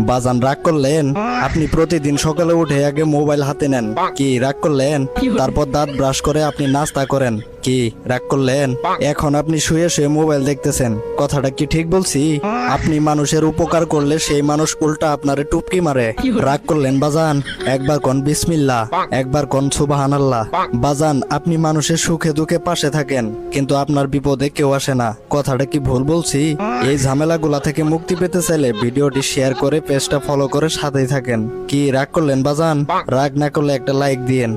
বাজান রাগ করলেন? আপনি প্রতিদিন সকালে উঠে আগে মোবাইল হাতে নেন, কি রাগ করলেন? তারপর দাঁত ব্রাশ করে আপনি নাস্তা করেন, কি রাগ করলেন? এখন আপনি শুয়ে শুয়ে মোবাইল দেখতেছেন, কথাটা কি ঠিক বলছি? আপনি মানুষের উপকার করলে সেই মানুষ উল্টা আপনারে টুপকি মারে, রাগ করলেন বাজান? একবার কোন বিসমিল্লাহ, একবার কোন সুবহানাল্লাহ। বাজান, আপনি মানুষের সুখে দুঃখে পাশে থাকেন, কিন্তু আপনার বিপদে কেউ আসে না, কথাটা কি ভুল বলছি? এই ঝামেলাগুলা থেকে মুক্তি পেতে চাইলে ভিডিওটি শেয়ার করে পেজটা ফলো করে সাথেই থাকেন। কি রাগ করলেন বাজান? রাগ না করলে একটা লাইক দিয়েন।